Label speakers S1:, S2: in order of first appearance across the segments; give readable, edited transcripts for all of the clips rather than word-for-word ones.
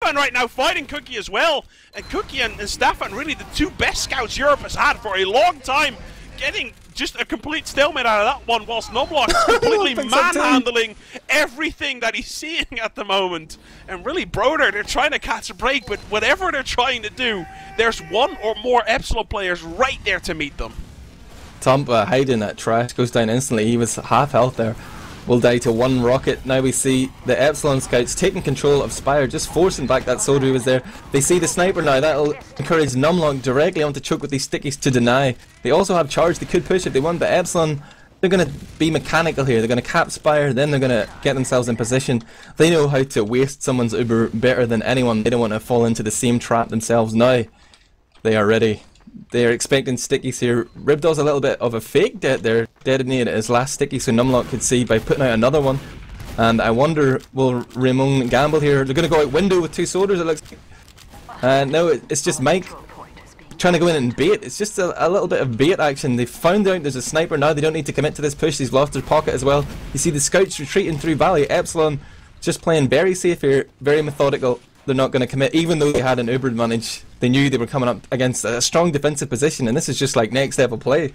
S1: Stefan right now fighting Cookie as well. And Cookie and Stefan, really the two best scouts Europe has had for a long time, getting just a complete stalemate out of that one, whilst Numlock is completely manhandling everything that he's seeing at the moment. And really, Broder, they're trying to catch a break, but whatever they're trying to do, there's one or more Epsilon players right there to meet them.
S2: Tompa hiding that trash goes down instantly. He was half health there. Will die to one rocket. Now we see the Epsilon scouts taking control of Spire, just forcing back that soldier who was there. They see the sniper now. That'll encourage Numlock directly onto Choke with these stickies to deny. They also have charge. They could push if they want, but Epsilon, they're going to be mechanical here. They're going to cap Spire, then they're going to get themselves in position. They know how to waste someone's Uber better than anyone. They don't want to fall into the same trap themselves. Now they are ready. They're expecting stickies here. Ribdaw's a little bit of a fake dead there, detonated his last sticky so Numlock could see by putting out another one. And I wonder, will Ramon gamble here? They're going to go out window with two soldiers, it looks like. No, it's just Mike trying to go in and bait. It's just a little bit of bait action. They found out there's a sniper now. They don't need to commit to this push. He's lost their pocket as well. You see the scouts retreating through Valley. Epsilon just playing very safe here, very methodical. They're not going to commit, even though they had an Uber advantage. They knew they were coming up against a strong defensive position, and this is just like next level play.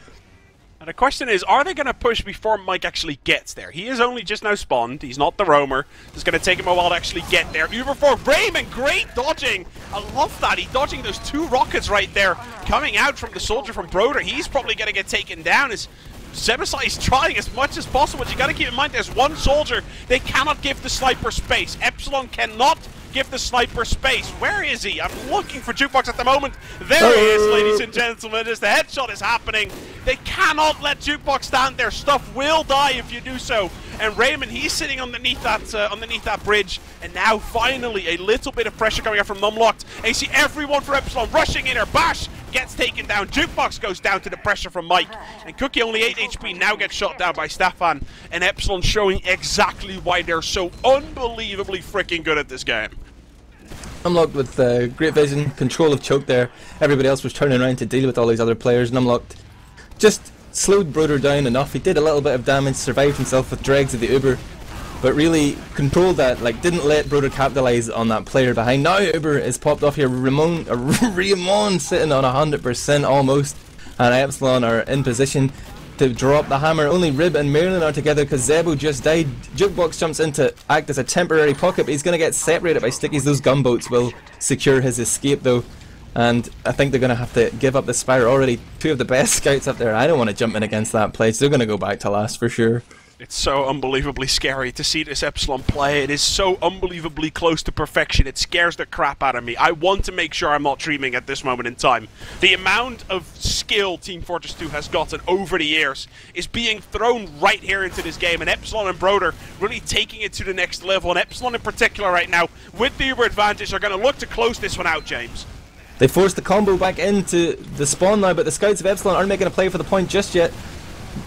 S1: And the question is, are they going to push before Mike actually gets there? He is only just now spawned. He's not the roamer. It's going to take him a while to actually get there. Uber for Raymond, great dodging. I love that. He's dodging those two rockets right there, coming out from the soldier from Broder. He's probably going to get taken down. Zebasai is trying as much as possible, but you got to keep in mind there's one soldier. They cannot give the sniper space. Epsilon cannot give the sniper space. Where is he? I'm looking for Jukebox at the moment. There he is, ladies and gentlemen, as the headshot is happening. They cannot let Jukebox stand there. Stuff will die if you do so. And Raymond, he's sitting underneath that bridge. And now, finally, a little bit of pressure coming out from Numlocked. And you see everyone for Epsilon rushing in here. Bash gets taken down. Jukebox goes down to the pressure from Mike. And Cookie, only 8 HP, now gets shot down by Stefan. And Epsilon showing exactly why they're so unbelievably freaking good at this game.
S2: Numlocked with great vision, control of Choke there. Everybody else was turning around to deal with all these other players. Numlocked just slowed Broder down enough. He did a little bit of damage, survived himself with dregs of the Uber, but really controlled that, like didn't let Broder capitalize on that player behind. Now Uber is popped off here. Ramon sitting on 100% almost, and Epsilon are in position to drop the hammer. Only Rib and Marilyn are together because Zebo just died. Jukebox jumps in to act as a temporary pocket, but he's going to get separated by stickies. Those gunboats will secure his escape though, and I think they're going to have to give up the Spire already. Two of the best scouts up there. I don't want to jump in against that place. They're going to go back to last for sure.
S1: It's so unbelievably scary to see this Epsilon play. It is so unbelievably close to perfection. It scares the crap out of me. I want to make sure I'm not dreaming at this moment in time. The amount of skill Team Fortress 2 has gotten over the years is being thrown right here into this game. And Epsilon and Broder really taking it to the next level. And Epsilon in particular right now, with the Uber advantage, are going to look to close this one out, James.
S2: They forced the combo back into the spawn now, but the scouts of Epsilon aren't making a play for the point just yet.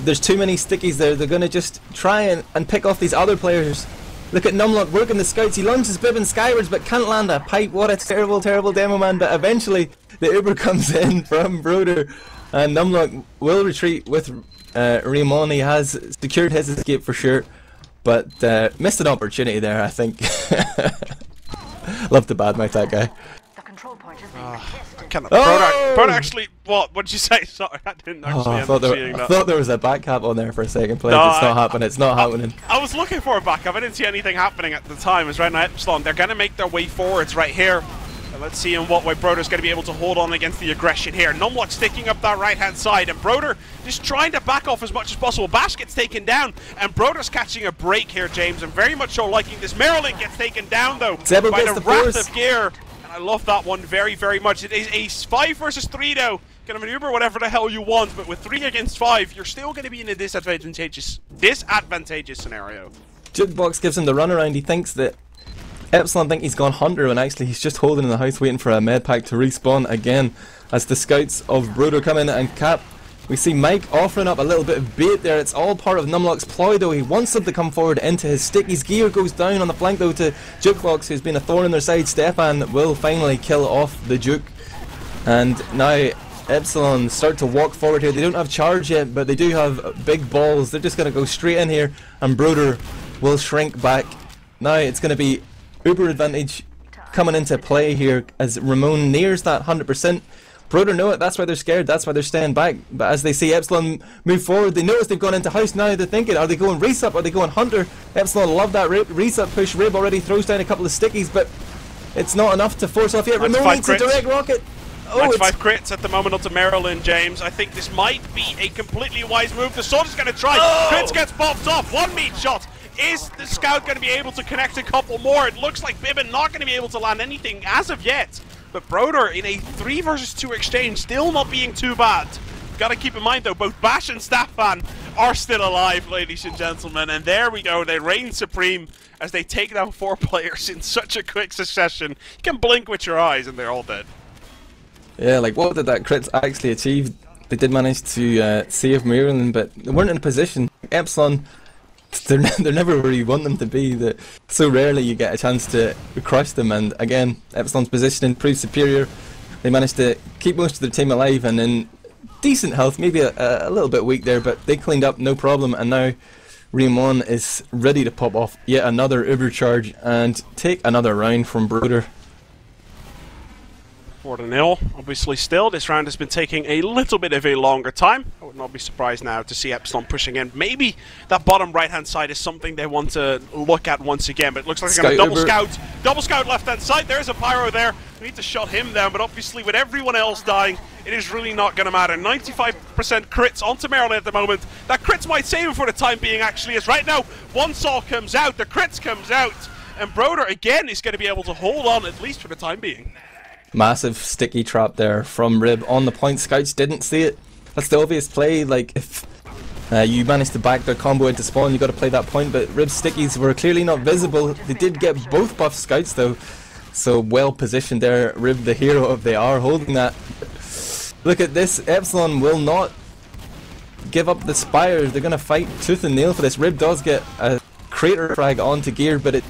S2: There's too many stickies there. They're going to just try and pick off these other players. Look at Numlock working the scouts. He lunges Bibbin skywards but can't land a pipe. What a terrible, terrible demo, man. But eventually the Uber comes in from Broder, and Numlock will retreat with Ramon. He has secured his escape for sure, but missed an opportunity there, I think. Love to badmouth that guy.
S1: Broder actually, what did you say? Sorry, I didn't actually end up seeing that.
S2: I thought there was a back cap on there for a second, please. No, it's not happening, it's not happening.
S1: I was looking for a back cap, I didn't see anything happening at the time. It's right now Epsilon, they're going to make their way forwards right here. And let's see in what way Broder's going to be able to hold on against the aggression here. Numlock sticking up that right hand side, and Broder just trying to back off as much as possible. Bash gets taken down, and Broder's catching a break here, James. I'm very much so liking this. Marilyn gets taken down though by the Wrath of Gear. I love that one very, very much. It is a 5 versus 3 though. Kind of an Uber, whatever the hell you want, but with 3 against 5, you're still going to be in a disadvantageous scenario.
S2: Jukebox gives him the runaround. He thinks that Epsilon think he's gone hunter, when actually he's just holding in the house waiting for a med pack to respawn again as the scouts of Broder come in and cap. We see Mike offering up a little bit of bait there. It's all part of Numlock's ploy though. He wants them to come forward into his stick. His gear goes down on the flank though to Jukebox, who's been a thorn in their side. Stefan will finally kill off the Juke. And now Epsilon start to walk forward here. They don't have charge yet, but they do have big balls. They're just going to go straight in here, and Broder will shrink back. Now it's going to be Uber advantage coming into play here as Ramon nears that 100%. Broder know it, that's why they're scared, that's why they're staying back. But as they see Epsilon move forward, they notice they've gone into house. Now they're thinking, are they going race up, are they going hunter? Epsilon love that race up push. Rib already throws down a couple of stickies, but it's not enough to force off yet. Ramon needs a direct rocket.
S1: Oh, 5 crits at the moment onto Maryland, James. I think this might be a completely wise move. The Soldier's going to try. Crits gets popped off. 1 meat shot. Is the Scout going to be able to connect a couple more? It looks like Bibbin not going to be able to land anything as of yet. But Broder in a 3 versus 2 exchange, still not being too bad. Got to keep in mind though, both Bash and Staffan are still alive, ladies and gentlemen. And there we go, they reign supreme as they take down 4 players in such a quick succession. You can blink with your eyes and they're all dead.
S2: Yeah, like what did that crit actually achieve? They did manage to save Maryland, but they weren't in a position. Epsilon, they're never where you want them to be. So rarely you get a chance to crush them, and again, Epsilon's positioning proved superior. They managed to keep most of their team alive and in decent health, maybe a little bit weak there, but they cleaned up no problem, and now Ramon is ready to pop off yet another Uber charge and take another round from Broder.
S1: 4-0, obviously still. This round has been taking a little bit of a longer time. I would not be surprised now to see Epsilon pushing in. Maybe that bottom right-hand side is something they want to look at once again, but it looks like they're going to double scout. Double scout left-hand side. There's a Pyro there. We need to shut him down, but obviously with everyone else dying, it is really not going to matter. 95% crits onto Maryland at the moment. That crits might save him for the time being, actually, as right now, one saw comes out, the crits comes out, and Broder, again, is going to be able to hold on, at least for the time being.
S2: Massive sticky trap there from Rib on the point. Scouts didn't see it. That's the obvious play. Like, if you manage to back their combo into spawn, you got to play that point, but Rib's stickies were clearly not visible. They did get both buff Scouts though, so well positioned there. Rib, the hero of they are, holding that. Look at this, Epsilon will not give up the Spires. They're going to fight tooth and nail for this. Rib does get a crater frag onto gear, but it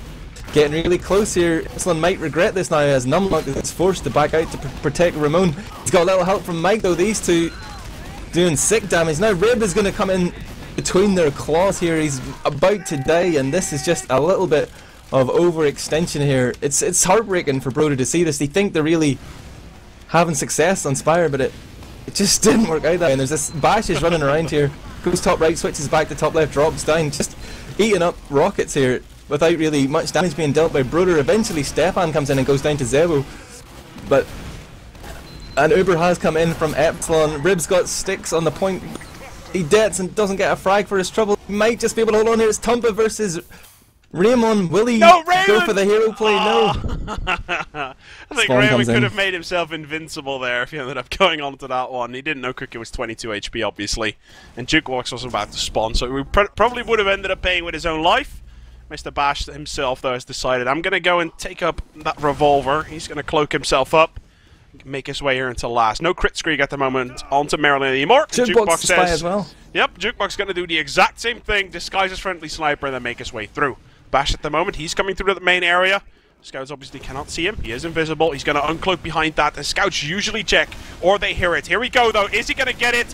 S2: getting really close here. Epsilon might regret this now as Numlock is forced to back out to protect Ramon. He's got a little help from Mike though. These two doing sick damage. Now Rib is going to come in between their claws here. He's about to die, and this is just a little bit of overextension here. It's heartbreaking for Broder to see this. They think they're really having success on Spire, but it just didn't work out that way. And there's this Bash is running around here. Goes top right, switches back to top left, drops down, just eating up rockets here without really much damage being dealt by Broder. Eventually Stefan comes in and goes down to Zebo, but an Uber has come in from Epsilon. Rib's got sticks on the point. He deads and doesn't get a frag for his trouble. He might just be able to hold on here. It's Tumpa versus Raymond. Will he go for the hero play? No.
S1: I think Raymond could have made himself invincible there if he ended up going on to that one. He didn't know Cookie was 22 HP, obviously, and Jukebox was about to spawn, so he probably would have ended up paying with his own life. Mr. Bash himself, though, has decided, I'm going to go and take up that revolver. He's going to cloak himself up, make his way here into last. No crit streak at the moment onto Maryland anymore.
S2: Jukebox says, as well.
S1: Yep, Jukebox going to do the exact same thing, disguise as friendly sniper, and then make his way through. Bash at the moment, he's coming through to the main area. Scouts obviously cannot see him. He is invisible. He's going to uncloak behind that. The Scouts usually check, or they hear it. Here we go, though. Is he going to get it?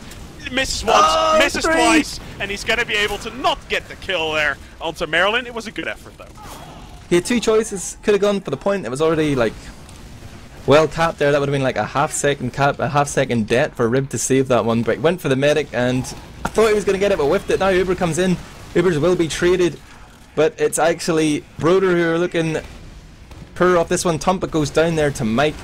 S1: Misses once, misses twice, and he's going to be able to not get the kill there onto Maryland. It was a good effort, though.
S2: He had two choices. Could have gone for the point. It was already, like, well capped there. That would have been like a half-second cap, a half-second debt for Rib to save that one. But he went for the medic, and I thought he was going to get it, but whiffed it. Now Uber comes in. Ubers will be traded, but it's actually Broder who are looking poor off this one. Tumpa goes down there to Mike.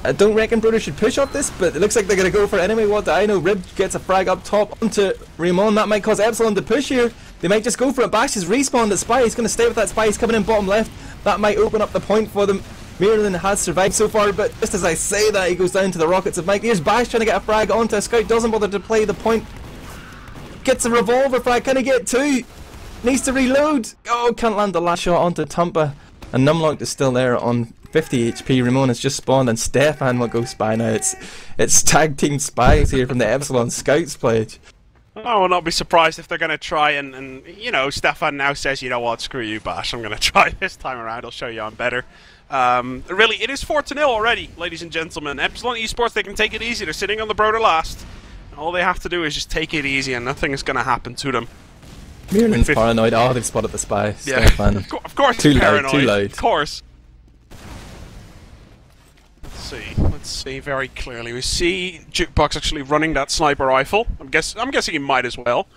S2: I don't reckon Broder should push off this, but it looks like they're going to go for it anyway. What do I know? Rib gets a frag up top onto Raymond. That might cause Epsilon to push here. They might just go for it. Bash is respawned at Spy. He's going to stay with that Spy. He's coming in bottom left. That might open up the point for them. Maryland has survived so far, but just as I say that, he goes down to the rockets of Mike. Here's Bash trying to get a frag onto a Scout. Doesn't bother to play the point. Gets a revolver frag. Can he get two? Needs to reload. Oh, can't land the last shot onto Tumpa. And Numlock is still there on 50 HP. Ramon has just spawned, and Stefan will go spy now. It's tag team spies here from the Epsilon Scouts pledge.
S1: I will not be surprised if they're going to try and you know, Stefan now says, you know what, screw you, Bash. I'm going to try this time around. I'll show you I'm better. Really, it is 4-0 already, ladies and gentlemen. Epsilon eSports, they can take it easy. They're sitting on the Broder last. All they have to do is just take it easy, and nothing is going to happen to them.
S2: Maryland's paranoid. Oh, they've spotted the spy.
S1: Yeah,
S2: Stefan.
S1: of course,
S2: too
S1: paranoid.
S2: Loud, too loud.
S1: Of course. see. Let's see very clearly. We see Jukebox actually running that sniper rifle. I'm guessing he might as well.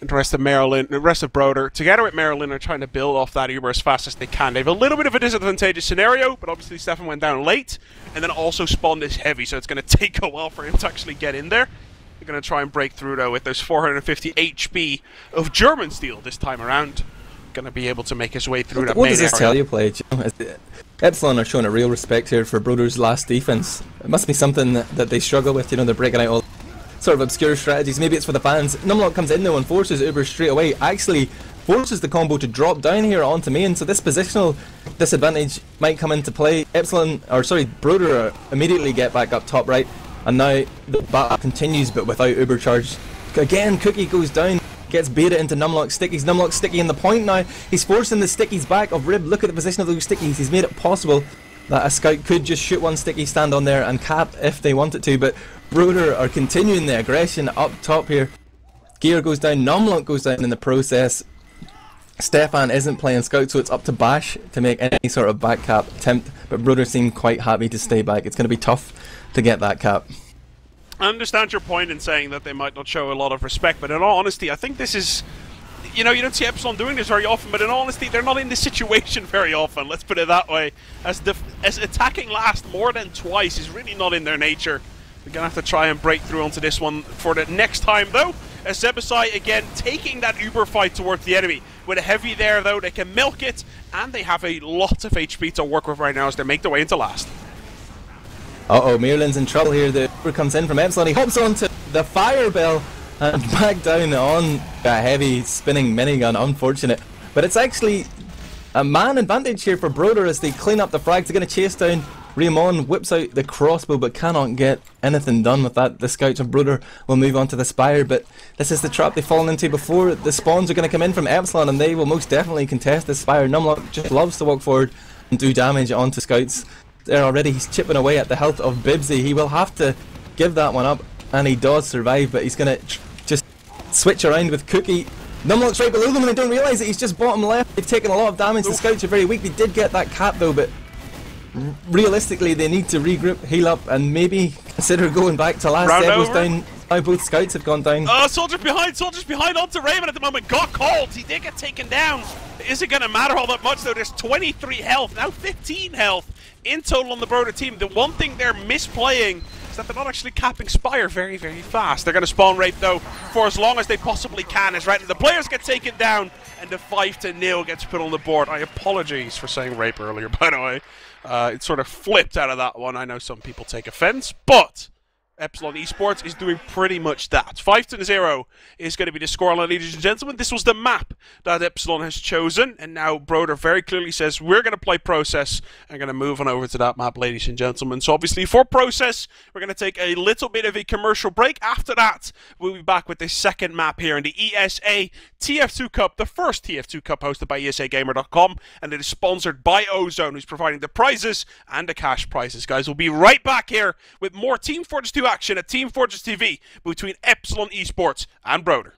S1: And the rest of Broder, together with Marilyn, are trying to build off that Uber as fast as they can. They have a little bit of a disadvantageous scenario, but obviously Stefan went down late, and then also spawned is heavy, so it's going to take a while for him to actually get in there. They're going to try and break through, though, with those 450 HP of German steel this time around. Going to be able to make his way through that main area.
S2: What does this tell you, Play? Epsilon are showing a real respect here for Broder's last defense. It must be something that they struggle with, you know, they're breaking out all sort of obscure strategies. Maybe it's for the fans. Numlock comes in though and forces Uber straight away. Actually forces the combo to drop down here onto main, so this positional disadvantage might come into play. Broder immediately get back up top right, and now the battle continues but without Uber charge. Again, Cookie goes down, gets baited into Numlock's stickies. Numlock's sticky in the point now. He's forcing the stickies back of Rib. Look at the position of those stickies. He's made it possible that a scout could just shoot one sticky, stand on there and cap if they wanted to, but Broder are continuing the aggression up top here. Gear goes down, Numlock goes down in the process. Stefan isn't playing scout, so it's up to Bash to make any sort of back cap attempt, but Broder seem quite happy to stay back. It's going to be tough to get that cap.
S1: I understand your point in saying that they might not show a lot of respect, but in all honesty, I think this is... You know, you don't see Epsilon doing this very often, but in all honesty, they're not in this situation very often, let's put it that way. As attacking last more than twice is really not in their nature. We're going to have to try and break through onto this one for the next time, though. As Zebasai, again, taking that Uber fight towards the enemy. With a heavy there, though, they can milk it, and they have a lot of HP to work with right now as they make their way into last.
S2: Uh-oh, Mirlin's in trouble here. The Uber comes in from Epsilon. He hops onto the fire bell and back down on a heavy spinning minigun. Unfortunate. But it's actually a man advantage here for Broder as they clean up the frags. They're going to chase down Raymond, whips out the crossbow but cannot get anything done with that. The scouts of Broder will move on to the Spire, but this is the trap they've fallen into before. The spawns are going to come in from Epsilon and they will most definitely contest the Spire. Numlock just loves to walk forward and do damage onto scouts. There already, he's chipping away at the health of Bibsy. He will have to give that one up, and he does survive, but he's going to just switch around with Cookie. Numlock's right below them and they don't realise that he's just bottom left. They've taken a lot of damage. The scouts are very weak. They did get that cap though, but realistically they need to regroup, heal up, and maybe consider going back to last. Zeb was down. Now both scouts have gone down.
S1: Soldiers behind onto Raymond at the moment. Got called. He did get taken down. Is it going to matter all that much though? There's 23 health, now 15 health in total on the Broder team. The one thing they're misplaying is that they're not actually capping Spire very, very fast. They're going to spawn rape though for as long as they possibly can. As right, the players get taken down and the 5-0 gets put on the board. I apologize for saying rape earlier, by the way. It sort of flipped out of that one. I know some people take offense, but Epsilon eSports is doing pretty much that. 5-0 is going to be the scoreline, ladies and gentlemen. This was the map that Epsilon has chosen, and now Broder very clearly says we're going to play Process and going to move on over to that map, ladies and gentlemen. So obviously for Process, we're going to take a little bit of a commercial break. After that, we'll be back with the second map here in the ESA TF2 Cup, the first TF2 Cup hosted by ESAGamer.com, and it is sponsored by Ozone, who's providing the prizes and the cash prizes. Guys, we'll be right back here with more Team Fortress 2 action at Team Fortress TV between Epsilon eSports and Broder.